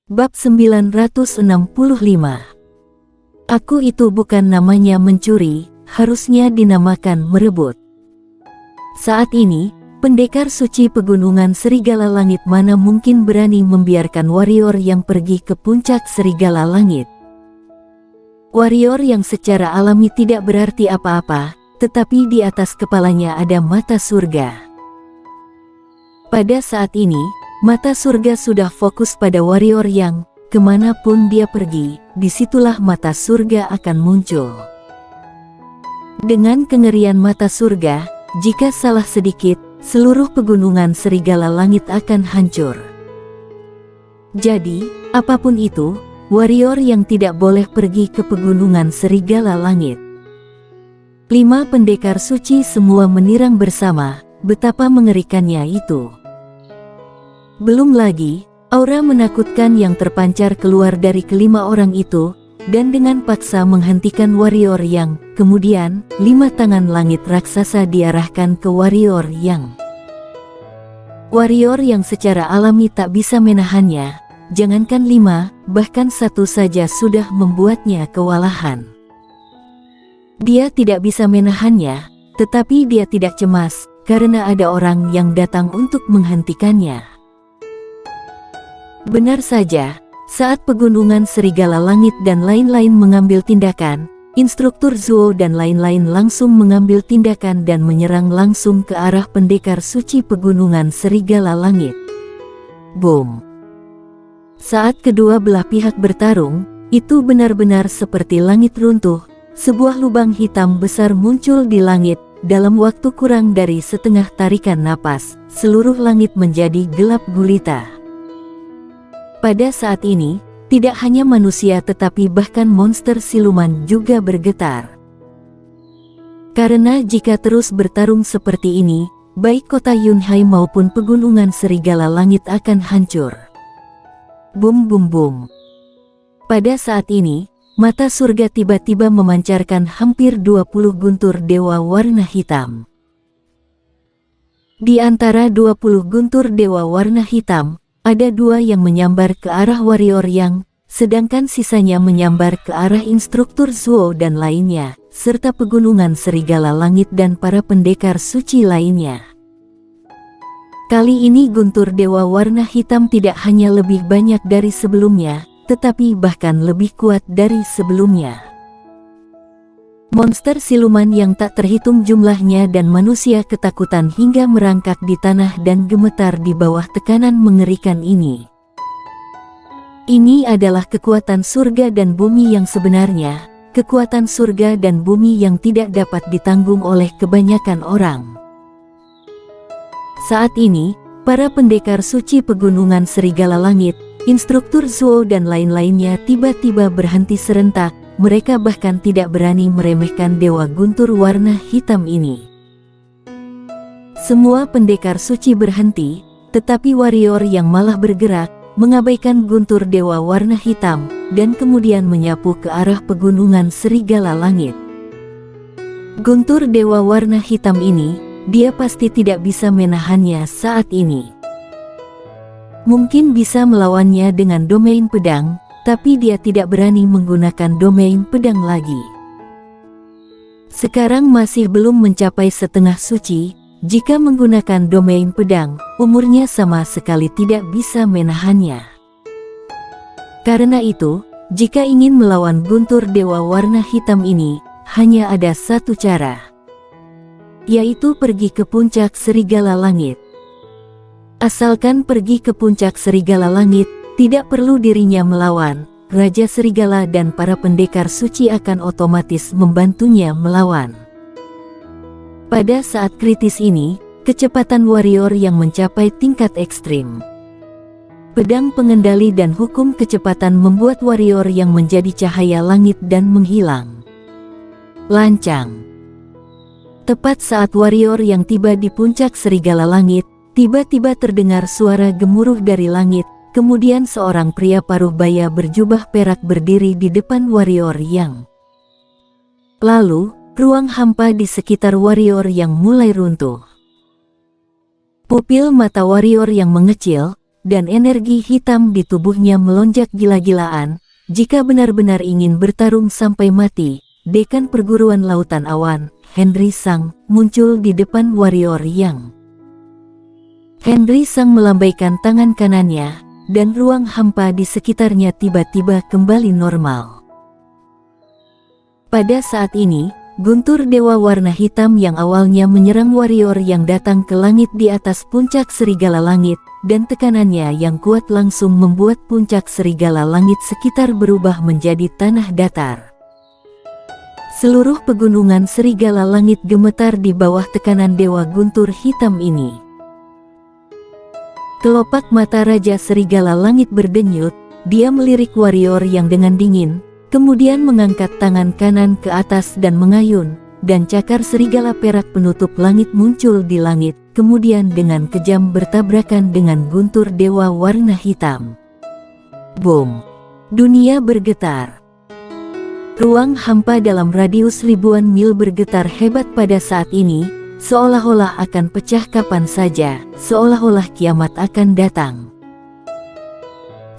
Bab 965. Aku itu bukan namanya mencuri, harusnya dinamakan merebut. Saat ini, pendekar suci pegunungan Serigala Langit mana mungkin berani membiarkan warrior yang pergi ke puncak Serigala Langit. Warrior yang secara alami tidak berarti apa-apa, tetapi di atas kepalanya ada mata surga. Pada saat ini, mata surga sudah fokus pada warrior yang, kemanapun dia pergi, disitulah mata surga akan muncul. Dengan kengerian mata surga, jika salah sedikit, seluruh pegunungan Serigala Langit akan hancur. Jadi, apapun itu, warrior yang tidak boleh pergi ke pegunungan Serigala Langit. 5 pendekar suci semua menirang bersama, betapa mengerikannya itu. Belum lagi, aura menakutkan yang terpancar keluar dari kelima orang itu, dan dengan paksa menghentikan warrior yang, kemudian, 5 tangan langit raksasa diarahkan ke warrior yang. Warrior yang secara alami tak bisa menahannya, jangankan 5, bahkan 1 saja sudah membuatnya kewalahan. Dia tidak bisa menahannya, tetapi dia tidak cemas, karena ada orang yang datang untuk menghentikannya. Benar saja, saat pegunungan Serigala Langit dan lain-lain mengambil tindakan, instruktur Zuo dan lain-lain langsung mengambil tindakan dan menyerang langsung ke arah pendekar suci pegunungan Serigala Langit. Boom! Saat kedua belah pihak bertarung, itu benar-benar seperti langit runtuh. Sebuah lubang hitam besar muncul di langit, dalam waktu kurang dari setengah tarikan napas, seluruh langit menjadi gelap gulita. Pada saat ini, tidak hanya manusia tetapi bahkan monster siluman juga bergetar. Karena jika terus bertarung seperti ini, baik kota Yunhai maupun pegunungan Serigala Langit akan hancur. Bum bum bum. Pada saat ini, mata surga tiba-tiba memancarkan hampir 20 guntur dewa warna hitam. Di antara 20 guntur dewa warna hitam, ada 2 yang menyambar ke arah warrior yang, sedangkan sisanya menyambar ke arah instruktur Zuo dan lainnya, serta pegunungan Serigala Langit dan para pendekar suci lainnya. Kali ini guntur dewa warna hitam tidak hanya lebih banyak dari sebelumnya, tetapi bahkan lebih kuat dari sebelumnya. Monster siluman yang tak terhitung jumlahnya dan manusia ketakutan hingga merangkak di tanah dan gemetar di bawah tekanan mengerikan ini. Ini adalah kekuatan surga dan bumi yang sebenarnya, kekuatan surga dan bumi yang tidak dapat ditanggung oleh kebanyakan orang. Saat ini, para pendekar suci pegunungan Serigala Langit, instruktur Zuo dan lain-lainnya tiba-tiba berhenti serentak, mereka bahkan tidak berani meremehkan dewa guntur warna hitam ini. Semua pendekar suci berhenti, tetapi warrior yang malah bergerak, mengabaikan guntur dewa warna hitam, dan kemudian menyapu ke arah pegunungan Serigala Langit. Guntur dewa warna hitam ini, dia pasti tidak bisa menahannya saat ini. Mungkin bisa melawannya dengan domain pedang, tapi dia tidak berani menggunakan domain pedang lagi. Sekarang masih belum mencapai setengah suci, jika menggunakan domain pedang, umurnya sama sekali tidak bisa menahannya. Karena itu, jika ingin melawan guntur dewa warna hitam ini, hanya ada satu cara, yaitu pergi ke puncak Serigala Langit. Asalkan pergi ke puncak Serigala Langit, tidak perlu dirinya melawan, Raja Serigala dan para pendekar suci akan otomatis membantunya melawan. Pada saat kritis ini, kecepatan warrior yang mencapai tingkat ekstrim. Pedang pengendali dan hukum kecepatan membuat warrior yang menjadi cahaya langit dan menghilang. Lancang. Tepat saat warrior yang tiba di puncak Serigala Langit, tiba-tiba terdengar suara gemuruh dari langit, kemudian seorang pria paruh baya berjubah perak berdiri di depan warrior yang. Lalu, ruang hampa di sekitar warrior yang mulai runtuh. Pupil mata warrior yang mengecil, dan energi hitam di tubuhnya melonjak gila-gilaan. Jika benar-benar ingin bertarung sampai mati, Dekan Perguruan Lautan Awan, Henry Sang, muncul di depan warrior Yang. Henry Sang melambaikan tangan kanannya, dan ruang hampa di sekitarnya tiba-tiba kembali normal. Pada saat ini, guntur dewa warna hitam yang awalnya menyerang warrior yang datang ke langit di atas puncak serigala langit, dan tekanannya yang kuat langsung membuat puncak serigala langit sekitar berubah menjadi tanah datar. Seluruh pegunungan serigala langit gemetar di bawah tekanan dewa guntur hitam ini. Kelopak mata Raja Serigala Langit berdenyut, dia melirik warrior yang dengan dingin, kemudian mengangkat tangan kanan ke atas dan mengayun, dan cakar serigala perak penutup langit muncul di langit, kemudian dengan kejam bertabrakan dengan guntur dewa warna hitam. Boom! Dunia bergetar. Ruang hampa dalam radius ribuan mil bergetar hebat pada saat ini, seolah-olah akan pecah kapan saja, seolah-olah kiamat akan datang.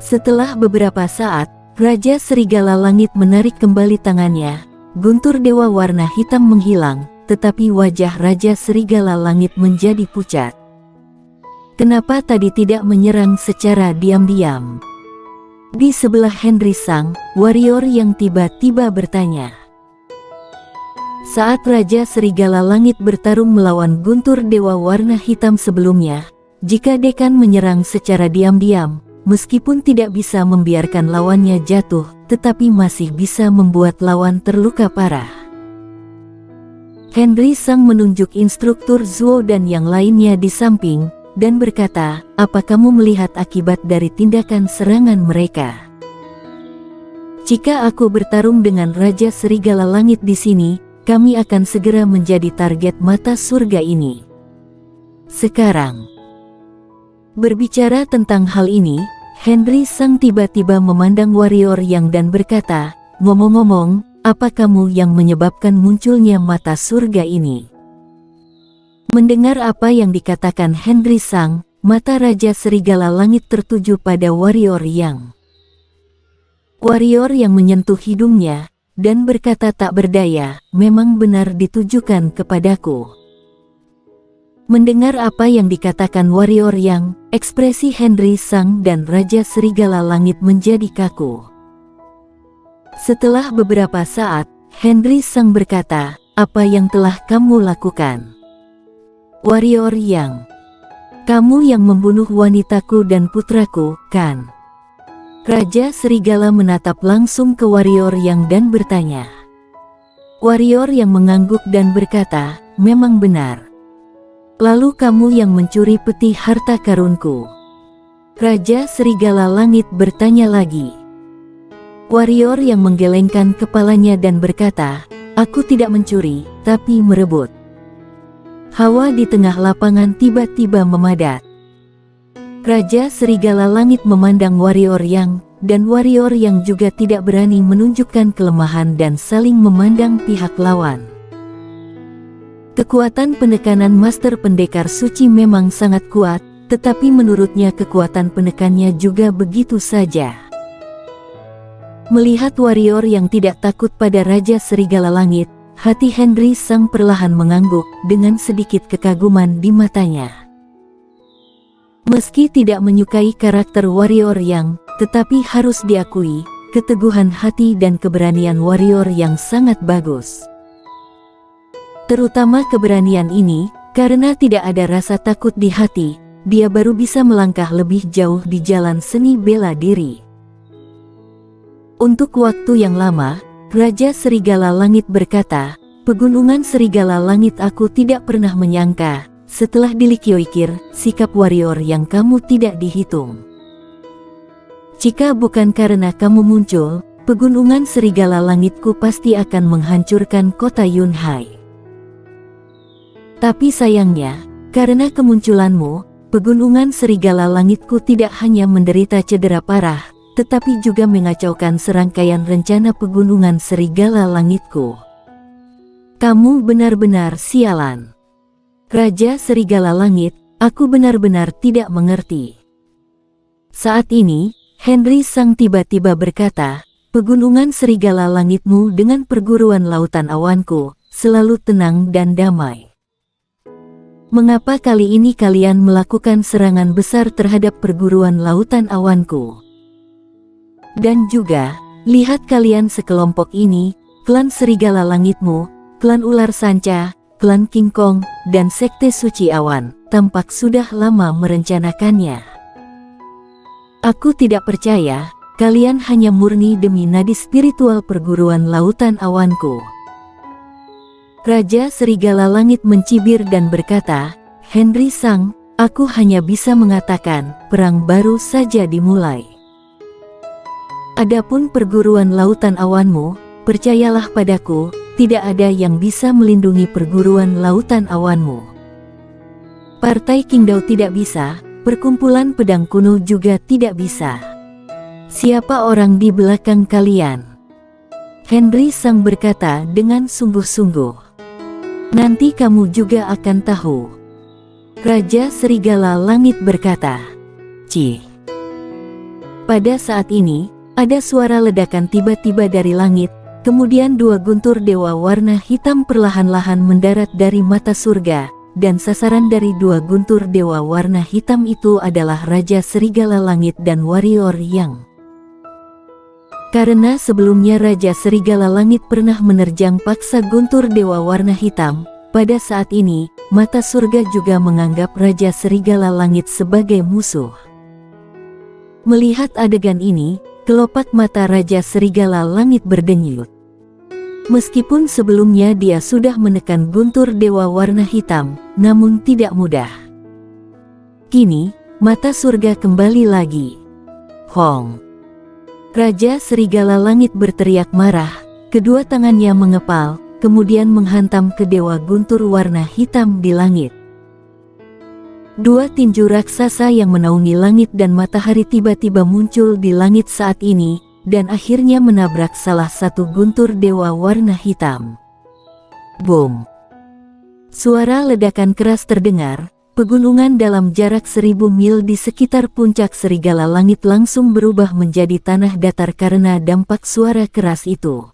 Setelah beberapa saat, Raja Serigala Langit menarik kembali tangannya, guntur dewa warna hitam menghilang, tetapi wajah Raja Serigala Langit menjadi pucat. Kenapa tadi tidak menyerang secara diam-diam? Di sebelah Henry Sang, warrior yang tiba-tiba bertanya. Saat Raja Serigala Langit bertarung melawan guntur dewa warna hitam sebelumnya, jika Dekan menyerang secara diam-diam, meskipun tidak bisa membiarkan lawannya jatuh, tetapi masih bisa membuat lawan terluka parah. Henry Sang menunjuk instruktur Zuo dan yang lainnya di samping, dan berkata, "Apa kamu melihat akibat dari tindakan serangan mereka? Jika aku bertarung dengan Raja Serigala Langit di sini, kami akan segera menjadi target mata surga ini." Sekarang, berbicara tentang hal ini, Henry Sang tiba-tiba memandang warrior yang dan berkata, "Ngomong-ngomong, apa kamu yang menyebabkan munculnya mata surga ini?" Mendengar apa yang dikatakan Henry Sang, mata Raja Serigala Langit tertuju pada warrior yang. Warrior yang menyentuh hidungnya, dan berkata tak berdaya, "Memang benar ditujukan kepadaku." Mendengar apa yang dikatakan warrior yang, ekspresi Henry Sang dan Raja Serigala Langit menjadi kaku. Setelah beberapa saat, Henry Sang berkata, "Apa yang telah kamu lakukan?" Warrior yang, "Kamu yang membunuh wanitaku dan putraku, kan?" Raja Serigala menatap langsung ke warrior yang dan bertanya. Warrior yang mengangguk dan berkata, "Memang benar. Lalu kamu yang mencuri peti harta karunku?" Raja Serigala Langit bertanya lagi. Warrior yang menggelengkan kepalanya dan berkata, "Aku tidak mencuri, tapi merebut." Hawa di tengah lapangan tiba-tiba memadat. Raja Serigala Langit memandang warrior yang, dan warrior yang juga tidak berani menunjukkan kelemahan dan saling memandang pihak lawan. Kekuatan penekanan Master Pendekar Suci memang sangat kuat, tetapi menurutnya kekuatan penekannya juga begitu saja. Melihat warrior yang tidak takut pada Raja Serigala Langit, hati Henry Sang perlahan mengangguk dengan sedikit kekaguman di matanya. Meski tidak menyukai karakter warrior yang, tetapi harus diakui, keteguhan hati dan keberanian warrior yang sangat bagus. Terutama keberanian ini, karena tidak ada rasa takut di hati, dia baru bisa melangkah lebih jauh di jalan seni bela diri. Untuk waktu yang lama, Raja Serigala Langit berkata, "Pegunungan Serigala Langit, aku tidak pernah menyangka, setelah dilikioikir, sikap warrior yang kamu tidak dihitung. Jika bukan karena kamu muncul, Pegunungan Serigala Langitku pasti akan menghancurkan kota Yunhai. Tapi sayangnya, karena kemunculanmu, Pegunungan Serigala Langitku tidak hanya menderita cedera parah, tetapi juga mengacaukan serangkaian rencana Pegunungan Serigala Langitku. Kamu benar-benar sialan. Raja Serigala Langit, aku benar-benar tidak mengerti. Saat ini, Henry Sang tiba-tiba berkata, "Pegunungan serigala langitmu dengan perguruan lautan awanku, selalu tenang dan damai. Mengapa kali ini kalian melakukan serangan besar terhadap perguruan lautan awanku? Dan juga, lihat kalian sekelompok ini, klan serigala langitmu, klan ular sanca, klan King Kong, dan sekte suci awan, tampak sudah lama merencanakannya. Aku tidak percaya, kalian hanya murni demi nadi spiritual perguruan lautan awanku." Raja Serigala Langit mencibir dan berkata, "Henry Sang, aku hanya bisa mengatakan, perang baru saja dimulai. Adapun perguruan lautan awanmu, percayalah padaku, tidak ada yang bisa melindungi perguruan lautan awanmu. Partai Qingdao tidak bisa, perkumpulan pedang kuno juga tidak bisa. Siapa orang di belakang kalian?" Henry Sang berkata dengan sungguh-sungguh. "Nanti kamu juga akan tahu." Raja Serigala Langit berkata, "Cih." Pada saat ini, ada suara ledakan tiba-tiba dari langit, kemudian dua guntur dewa warna hitam perlahan-lahan mendarat dari mata surga, dan sasaran dari dua guntur dewa warna hitam itu adalah Raja Serigala Langit dan Warrior Yang. Karena sebelumnya Raja Serigala Langit pernah menerjang paksa guntur dewa warna hitam, pada saat ini, mata surga juga menganggap Raja Serigala Langit sebagai musuh. Melihat adegan ini, kelopak mata Raja Serigala Langit berdenyut. Meskipun sebelumnya dia sudah menekan guntur dewa warna hitam, namun tidak mudah. Kini, mata surga kembali lagi. Hong! Raja Serigala Langit berteriak marah, kedua tangannya mengepal, kemudian menghantam ke dewa guntur warna hitam di langit. Dua tinju raksasa yang menaungi langit dan matahari tiba-tiba muncul di langit saat ini, dan akhirnya menabrak salah satu guntur dewa warna hitam. Boom! Suara ledakan keras terdengar. Pegunungan dalam jarak 1000 mil di sekitar puncak Serigala Langit langsung berubah menjadi tanah datar karena dampak suara keras itu.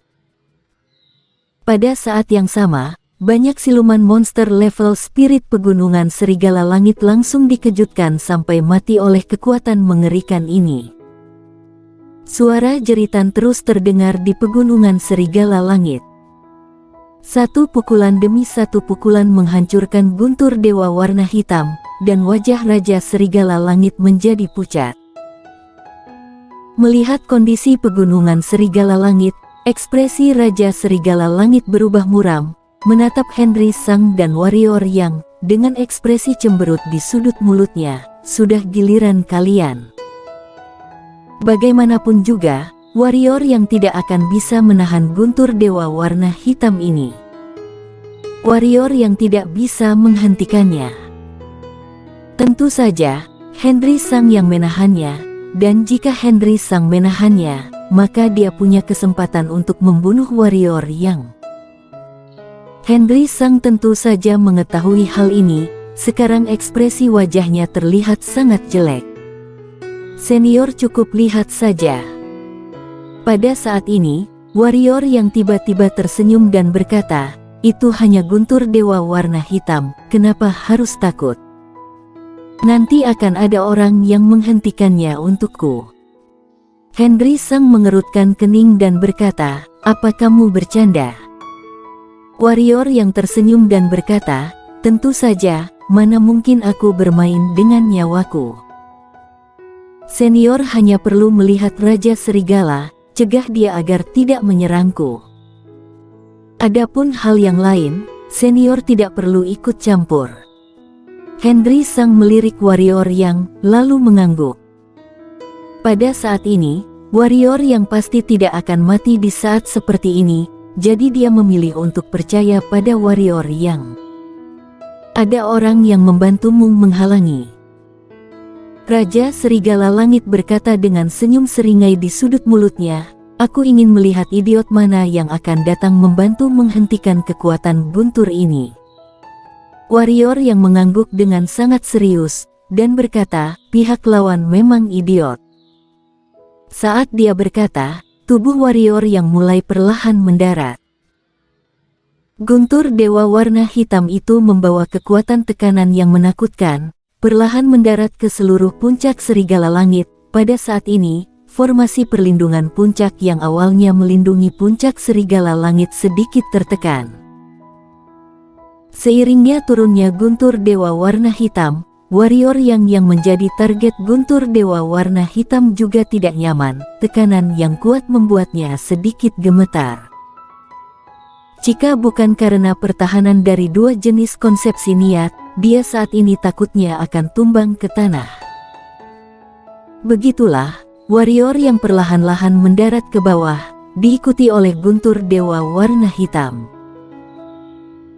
Pada saat yang sama, banyak siluman monster level spirit pegunungan Serigala Langit langsung dikejutkan sampai mati oleh kekuatan mengerikan ini. Suara jeritan terus terdengar di pegunungan Serigala Langit. Satu pukulan demi satu pukulan menghancurkan guntur dewa warna hitam, dan wajah Raja Serigala Langit menjadi pucat. Melihat kondisi pegunungan Serigala Langit, ekspresi Raja Serigala Langit berubah muram, menatap Henry Sang dan Warrior Yang, dengan ekspresi cemberut di sudut mulutnya. "Sudah giliran kalian." Bagaimanapun juga, Warrior yang tidak akan bisa menahan guntur dewa warna hitam ini. Warrior yang tidak bisa menghentikannya. Tentu saja, Henry Sang yang menahannya, dan jika Henry Sang menahannya, maka dia punya kesempatan untuk membunuh Warrior Yang. Henry Sang tentu saja mengetahui hal ini, sekarang ekspresi wajahnya terlihat sangat jelek. "Senior cukup lihat saja." Pada saat ini, Warrior yang tiba-tiba tersenyum dan berkata, "Itu hanya guntur dewa warna hitam, kenapa harus takut? Nanti akan ada orang yang menghentikannya untukku." Henry Sang mengerutkan kening dan berkata, "Apa kamu bercanda?" Warrior yang tersenyum dan berkata, "Tentu saja, mana mungkin aku bermain dengan nyawaku. Senior hanya perlu melihat Raja Serigala, cegah dia agar tidak menyerangku. Adapun hal yang lain, senior tidak perlu ikut campur." Henry Sang melirik Warrior Yang, lalu mengangguk. Pada saat ini, Warrior yang pasti tidak akan mati di saat seperti ini, jadi dia memilih untuk percaya pada Warrior Yang. "Ada orang yang membantumu menghalangi." Raja Serigala Langit berkata dengan senyum seringai di sudut mulutnya, "Aku ingin melihat idiot mana yang akan datang membantu menghentikan kekuatan guntur ini." Warrior yang mengangguk dengan sangat serius, dan berkata, pihak lawan memang idiot. Saat dia berkata, tubuh warrior yang mulai perlahan mendarat. Guntur dewa warna hitam itu membawa kekuatan tekanan yang menakutkan, perlahan mendarat ke seluruh puncak serigala langit. Pada saat ini, formasi perlindungan puncak yang awalnya melindungi puncak serigala langit sedikit tertekan. Seiringnya turunnya Guntur dewa warna hitam, warrior yang menjadi target Guntur dewa warna hitam juga tidak nyaman. Tekanan yang kuat membuatnya sedikit gemetar. Jika bukan karena pertahanan dari dua jenis konsepsi niat, dia saat ini takutnya akan tumbang ke tanah. Begitulah, warrior yang perlahan-lahan mendarat ke bawah, diikuti oleh Guntur dewa warna hitam.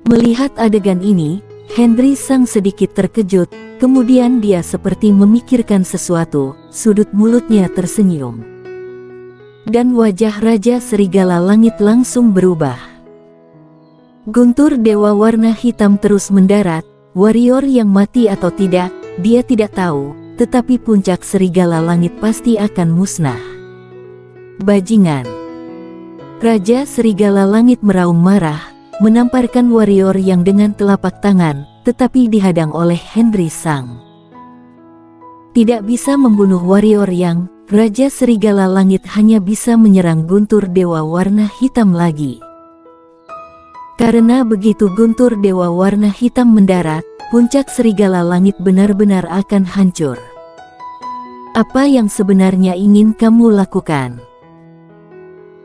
Melihat adegan ini, Hendry Sang sedikit terkejut, kemudian dia seperti memikirkan sesuatu, sudut mulutnya tersenyum. Dan wajah Raja Serigala Langit langsung berubah. Guntur dewa warna hitam terus mendarat, warrior yang mati atau tidak, dia tidak tahu, tetapi puncak serigala langit pasti akan musnah. Bajingan. Raja Serigala Langit meraung marah, menamparkan warrior yang dengan telapak tangan, tetapi dihadang oleh Hendry Sang. Tidak bisa membunuh warrior yang, Raja Serigala Langit hanya bisa menyerang Guntur dewa warna hitam lagi. Karena begitu Guntur dewa warna hitam mendarat, puncak serigala langit benar-benar akan hancur. Apa yang sebenarnya ingin kamu lakukan?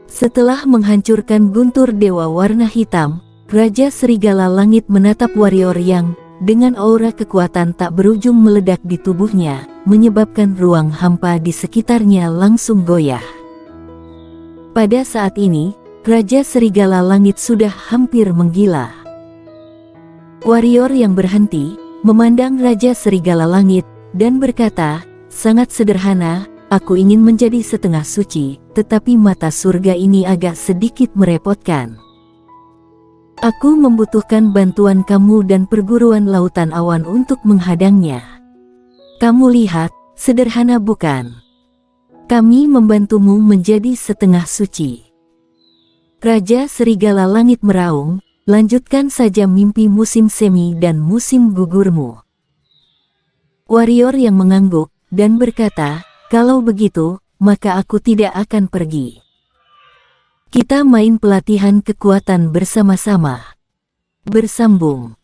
Setelah menghancurkan Guntur dewa warna hitam, Raja Serigala Langit menatap warrior yang, dengan aura kekuatan tak berujung meledak di tubuhnya, menyebabkan ruang hampa di sekitarnya langsung goyah. Pada saat ini, Raja Serigala Langit sudah hampir menggila. Warrior yang berhenti, memandang Raja Serigala Langit, dan berkata, sangat sederhana, aku ingin menjadi setengah suci, tetapi mata surga ini agak sedikit merepotkan. Aku membutuhkan bantuan kamu dan perguruan lautan awan untuk menghadangnya. Kamu lihat, sederhana bukan? Kami membantumu menjadi setengah suci. Raja Serigala Langit meraung, lanjutkan saja mimpi musim semi dan musim gugurmu. Warrior yang mengangguk, dan berkata, kalau begitu, maka aku tidak akan pergi. Kita main pelatihan kekuatan bersama-sama. Bersambung.